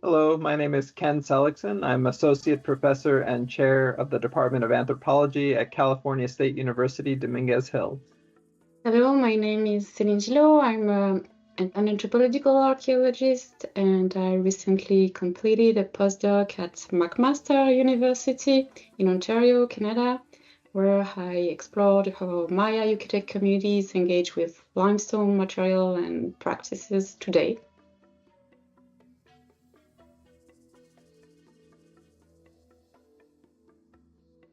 Hello, my name is Ken Seligson. I'm Associate Professor and Chair of the Department of Anthropology at California State University, Dominguez Hill. Hello, my name is Céline Gillot. I'm an anthropological archaeologist, and I recently completed a postdoc at McMaster University in Ontario, Canada, where I explored how Maya Yucatec communities engage with limestone material and practices today.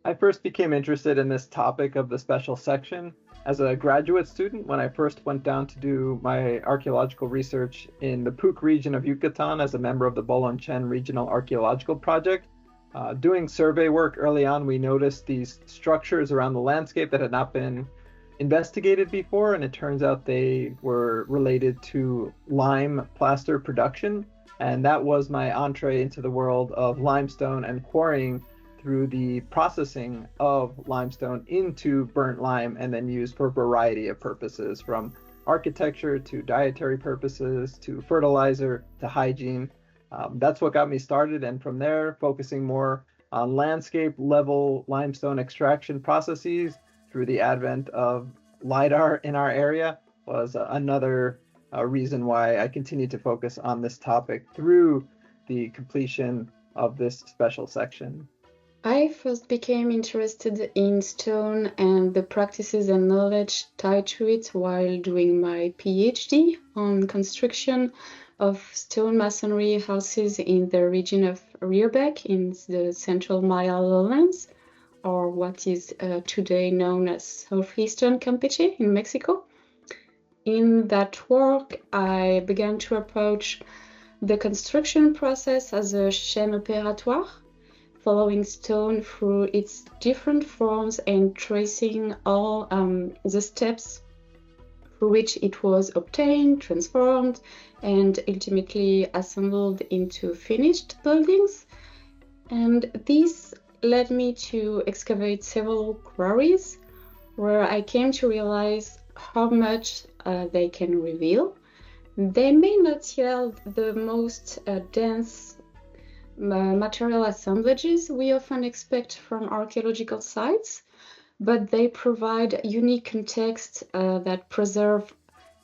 I first became interested in this topic of the special section as a graduate student when I first went down to do my archaeological research in the Puc region of Yucatan as a member of the Bolonchen Regional Archaeological Project. Doing survey work early on, we noticed these structures around the landscape that had not been investigated before, and it turns out they were related to lime plaster production. And that was my entree into the world of limestone and quarrying through the processing of limestone into burnt lime and then used for a variety of purposes, from architecture to dietary purposes to fertilizer to hygiene. That's what got me started, and from there, focusing more on landscape level limestone extraction processes through the advent of LIDAR in our area was another reason why I continue to focus on this topic through the completion of this special section. I first became interested in stone and the practices and knowledge tied to it while doing my PhD on construction of stone masonry houses in the region of Riobec in the central Maya Lowlands, or what is today known as Southeastern Campeche in Mexico. In that work, I began to approach the construction process as a chaîne opératoire, following stone through its different forms and tracing all the steps through which it was obtained, transformed, and ultimately assembled into finished buildings. And this led me to excavate several quarries where I came to realize how much they can reveal. They may not yield the most dense material assemblages we often expect from archaeological sites, but they provide unique contexts that preserve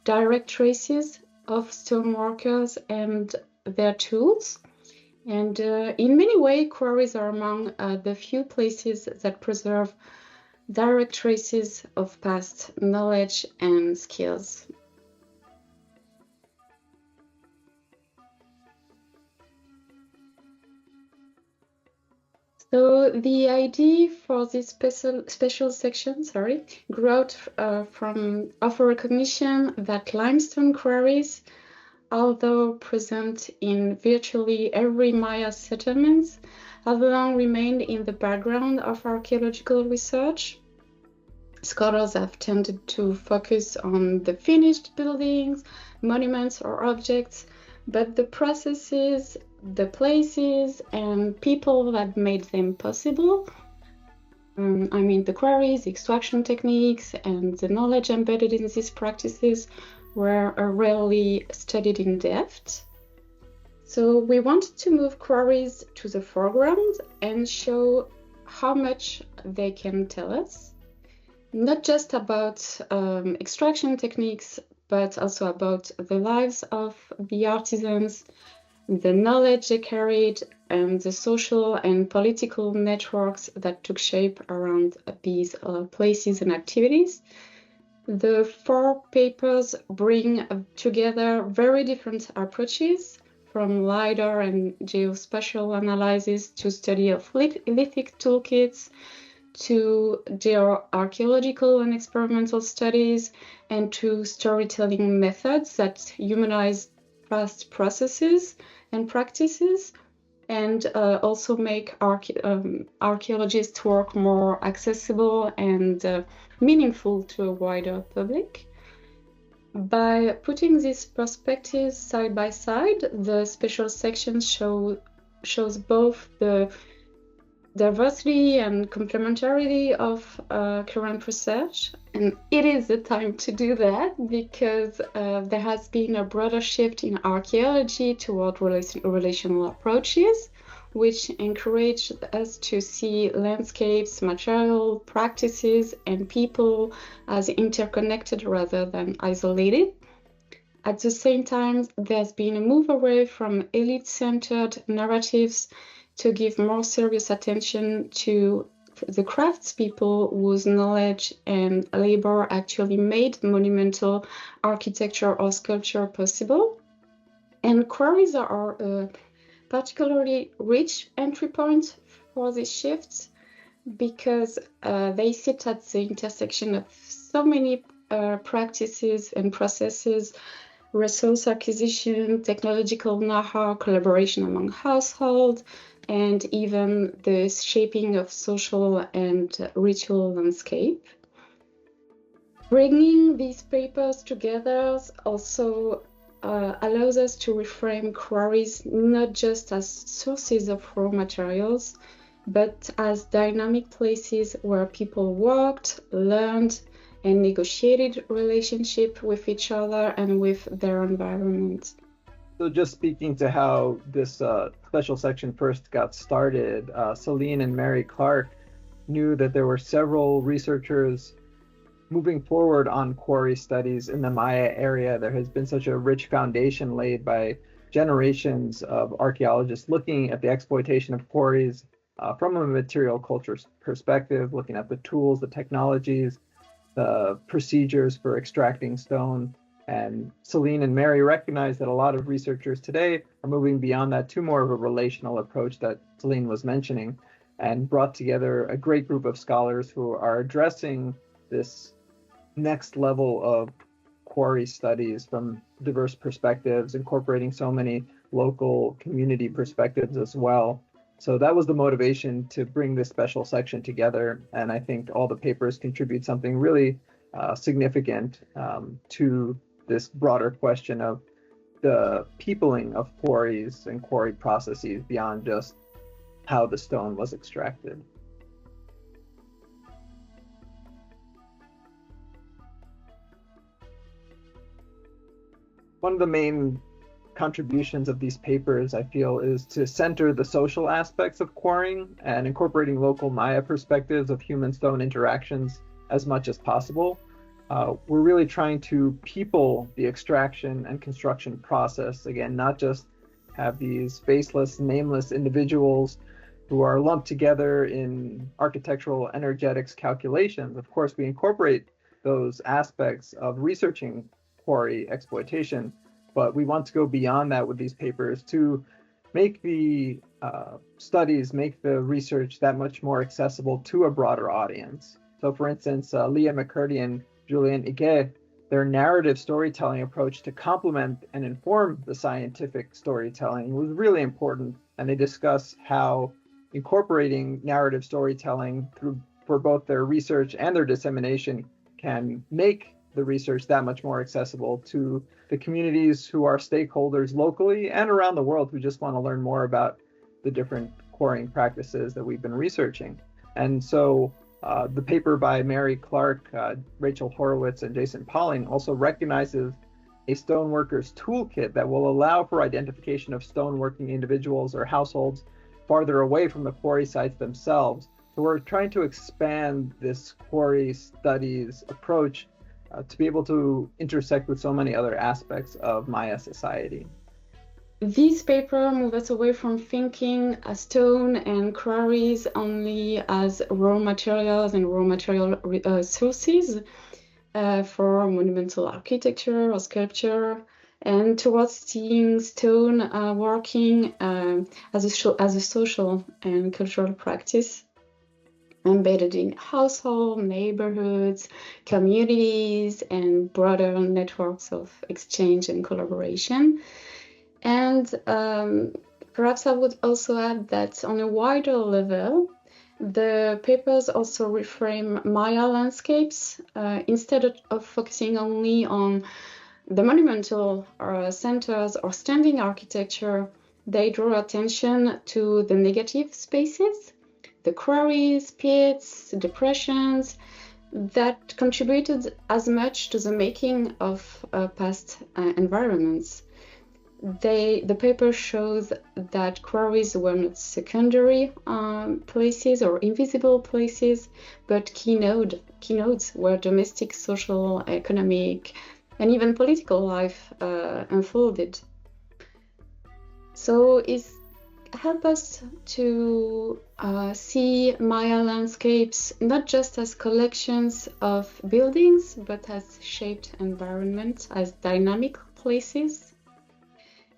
direct traces of stoneworkers and their tools. And in many ways, quarries are among the few places that preserve direct traces of past knowledge and skills. So the idea for this special section, grew out of a recognition that limestone quarries, although present in virtually every Maya settlement, have long remained in the background of archaeological research. Scholars have tended to focus on the finished buildings, monuments, or objects, but the processes, the places, and people that made them possible, the quarries, the extraction techniques, and the knowledge embedded in these practices were rarely studied in depth. So we wanted to move quarries to the foreground and show how much they can tell us, not just about extraction techniques, but also about the lives of the artisans, the knowledge they carried, and the social and political networks that took shape around these places and activities. The four papers bring together very different approaches, from LIDAR and geospatial analysis to study of lithic toolkits, to archaeological and experimental studies, and to storytelling methods that humanize past processes and practices, and also make archaeologists' work more accessible and meaningful to a wider public. By putting these perspectives side by side, the special section shows both the diversity and complementarity of current research. And it is the time to do that because there has been a broader shift in archaeology toward relational approaches, which encouraged us to see landscapes, material, practices, and people as interconnected rather than isolated. At the same time, there's been a move away from elite-centered narratives to give more serious attention to the craftspeople whose knowledge and labor actually made monumental architecture or sculpture possible. And quarries are a particularly rich entry point for these shifts because they sit at the intersection of so many practices and processes, resource acquisition, technological know-how, collaboration among households, and even the shaping of social and ritual landscape. Bringing these papers together also allows us to reframe quarries not just as sources of raw materials, but as dynamic places where people worked, learned, and negotiated relationship with each other and with their environment. So just speaking to how this special section first got started, Celine and Mary Clark knew that there were several researchers moving forward on quarry studies in the Maya area. There has been such a rich foundation laid by generations of archaeologists looking at the exploitation of quarries from a material culture perspective, looking at the tools, the technologies, the procedures for extracting stone. And Celine and Mary recognize that a lot of researchers today are moving beyond that to more of a relational approach that Celine was mentioning, and brought together a great group of scholars who are addressing this next level of quarry studies from diverse perspectives, incorporating so many local community perspectives as well. So that was the motivation to bring this special section together. And I think all the papers contribute something really significant to this broader question of the peopling of quarries and quarry processes beyond just how the stone was extracted. One of the main contributions of these papers, I feel, is to center the social aspects of quarrying and incorporating local Maya perspectives of human-stone interactions as much as possible. We're really trying to people the extraction and construction process. Again, not just have these faceless, nameless individuals who are lumped together in architectural energetics calculations. Of course, we incorporate those aspects of researching quarry exploitation, but we want to go beyond that with these papers to make the studies, make the research that much more accessible to a broader audience. So for instance, Leah McCurdy and Julien Iguet, their narrative storytelling approach to complement and inform the scientific storytelling was really important. And they discuss how incorporating narrative storytelling for both their research and their dissemination can make the research that much more accessible to the communities who are stakeholders locally and around the world who just want to learn more about the different quarrying practices that we've been researching. And so the paper by Mary Clark, Rachel Horowitz, and Jason Pauling also recognizes a stoneworker's toolkit that will allow for identification of stoneworking individuals or households farther away from the quarry sites themselves. So we're trying to expand this quarry studies approach to be able to intersect with so many other aspects of Maya society. This paper moves us away from thinking stone and quarries only as raw materials and raw material sources for monumental architecture or sculpture, and towards seeing stone working as a social and cultural practice embedded in household, neighborhoods, communities, and broader networks of exchange and collaboration. And perhaps I would also add that on a wider level, the papers also reframe Maya landscapes. Instead of focusing only on the monumental centers or standing architecture, they draw attention to the negative spaces, the quarries, pits, depressions that contributed as much to the making of past environments. The paper shows that quarries were not secondary places or invisible places, but keynotes where domestic, social, economic, and even political life unfolded. So it helps us to see Maya landscapes not just as collections of buildings, but as shaped environments, as dynamic places.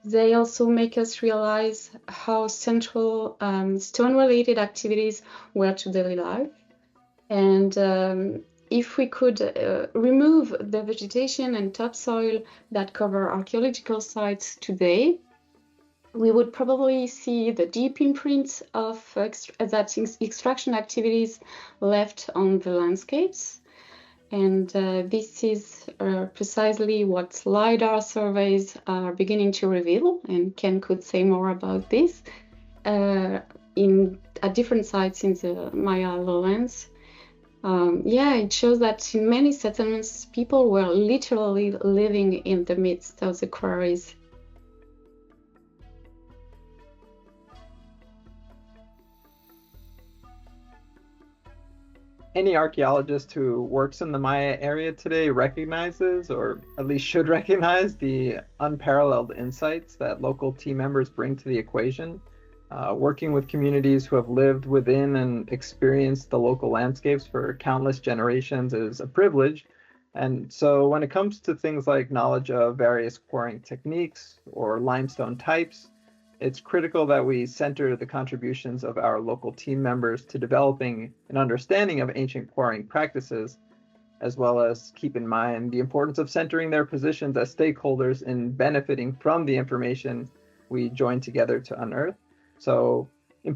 They also make us realize how central stone-related activities were to daily life. And if we could remove the vegetation and topsoil that cover archaeological sites today, we would probably see the deep imprints of extraction activities left on the landscapes. And this is precisely what LiDAR surveys are beginning to reveal, and Ken could say more about this, at different sites in the Maya Lowlands. It shows that in many settlements, people were literally living in the midst of the quarries. Any archaeologist who works in the Maya area today recognizes, or at least should recognize, the unparalleled insights that local team members bring to the equation. Working with communities who have lived within and experienced the local landscapes for countless generations is a privilege. And so when it comes to things like knowledge of various quarrying techniques or limestone types, it's critical that we center the contributions of our local team members to developing an understanding of ancient quarrying practices, as well as keep in mind the importance of centering their positions as stakeholders in benefiting from the information we join together to unearth. So it's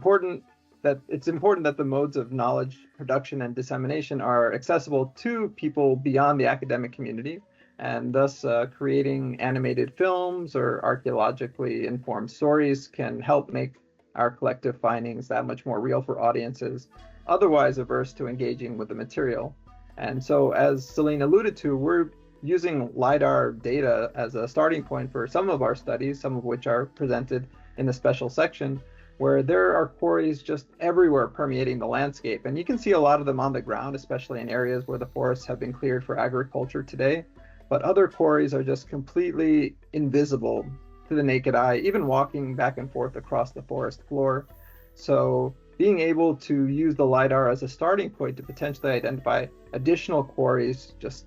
important that the modes of knowledge production and dissemination are accessible to people beyond the academic community, and thus creating animated films or archaeologically informed stories can help make our collective findings that much more real for audiences otherwise averse to engaging with the material. And so, as Céline alluded to, we're using LiDAR data as a starting point for some of our studies, some of which are presented in the special section, where there are quarries just everywhere permeating the landscape. And you can see a lot of them on the ground, especially in areas where the forests have been cleared for agriculture today. But other quarries are just completely invisible to the naked eye, even walking back and forth across the forest floor. So being able to use the LiDAR as a starting point to potentially identify additional quarries just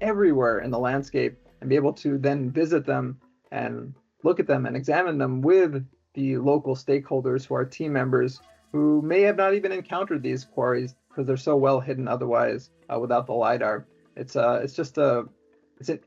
everywhere in the landscape and be able to then visit them and look at them and examine them with the local stakeholders who are team members who may have not even encountered these quarries because they're so well hidden otherwise without the LiDAR. It's a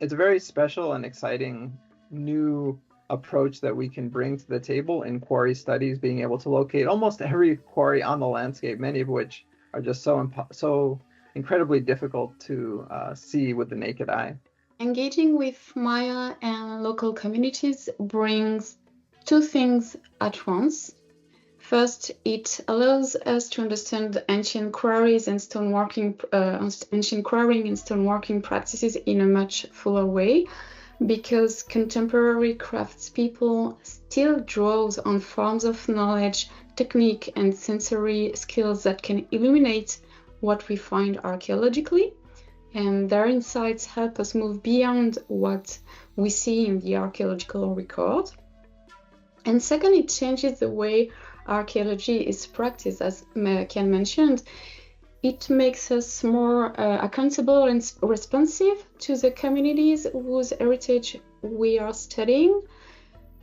very special and exciting new approach that we can bring to the table in quarry studies, being able to locate almost every quarry on the landscape, many of which are just so incredibly difficult to see with the naked eye. Engaging with Maya and local communities brings two things at once. First, it allows us to understand ancient quarries and ancient quarrying and stoneworking practices in a much fuller way, because contemporary craftspeople still draws on forms of knowledge, technique, and sensory skills that can illuminate what we find archaeologically, and their insights help us move beyond what we see in the archaeological record. And second, it changes the way archaeology is practiced, as Ken mentioned. It makes us more accountable and responsive to the communities whose heritage we are studying.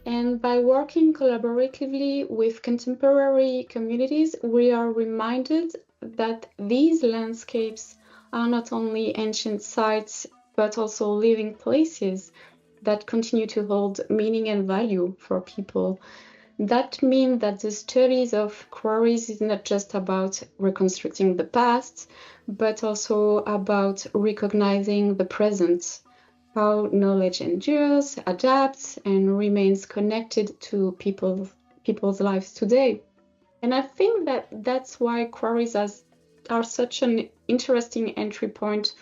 And by working collaboratively with contemporary communities, we are reminded that these landscapes are not only ancient sites, but also living places that continue to hold meaning and value for people. That means that the studies of quarries is not just about reconstructing the past, but also about recognizing the present, how knowledge endures, adapts, and remains connected to people's lives today. And I think that that's why quarries are such an interesting entry point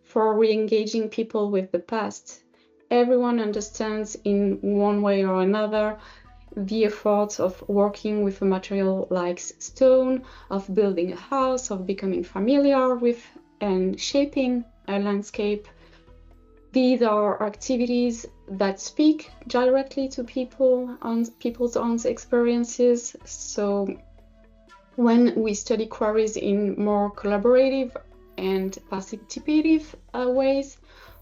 for re-engaging people with the past. Everyone understands in one way or another the effort of working with a material like stone, of building a house, of becoming familiar with and shaping a landscape. These are activities that speak directly to people on people's own experiences. So when we study quarries in more collaborative and participative ways,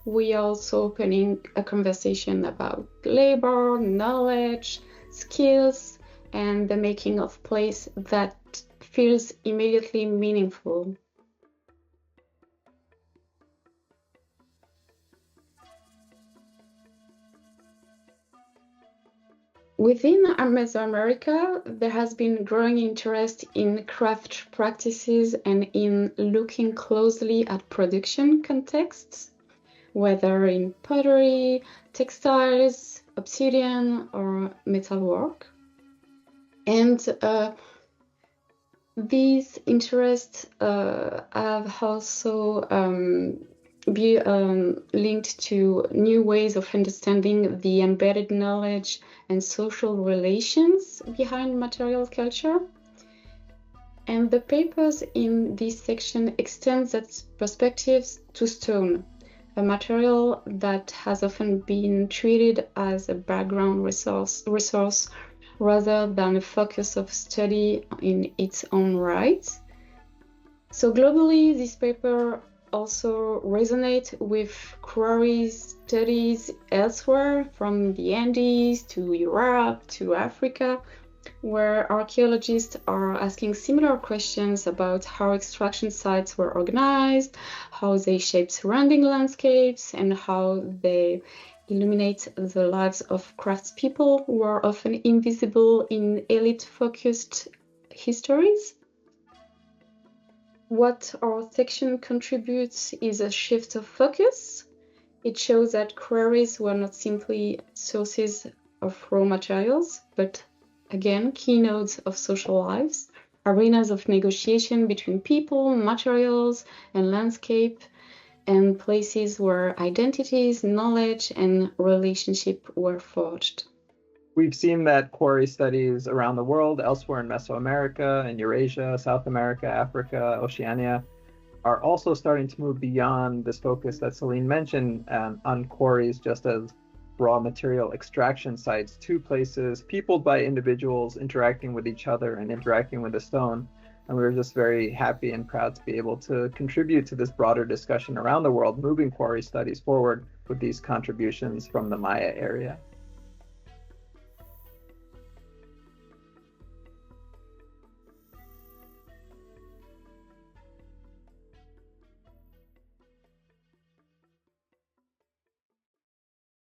we are also opening a conversation about labor, knowledge, skills, and the making of place that feels immediately meaningful. Within Mesoamerica, there has been growing interest in craft practices and in looking closely at production contexts, whether in pottery, textiles, obsidian, or metalwork. And these interests have also been linked to new ways of understanding the embedded knowledge and social relations behind material culture. And the papers in this section extend that perspectives to stone, a material that has often been treated as a background resource rather than a focus of study in its own right. So globally, this paper also resonates with quarry studies elsewhere, from the Andes to Europe to Africa, where archaeologists are asking similar questions about how extraction sites were organized, how they shaped surrounding landscapes, and how they illuminate the lives of craftspeople who are often invisible in elite-focused histories. What our section contributes is a shift of focus. It shows that quarries were not simply sources of raw materials, but again, key nodes of social lives, arenas of negotiation between people, materials, and landscape, and places where identities, knowledge, and relationship were forged. We've seen that quarry studies around the world, elsewhere in Mesoamerica, in Eurasia, South America, Africa, Oceania, are also starting to move beyond this focus that Céline mentioned on quarries just as raw material extraction sites to places peopled by individuals interacting with each other and interacting with the stone. And we were just very happy and proud to be able to contribute to this broader discussion around the world, moving quarry studies forward with these contributions from the Maya area.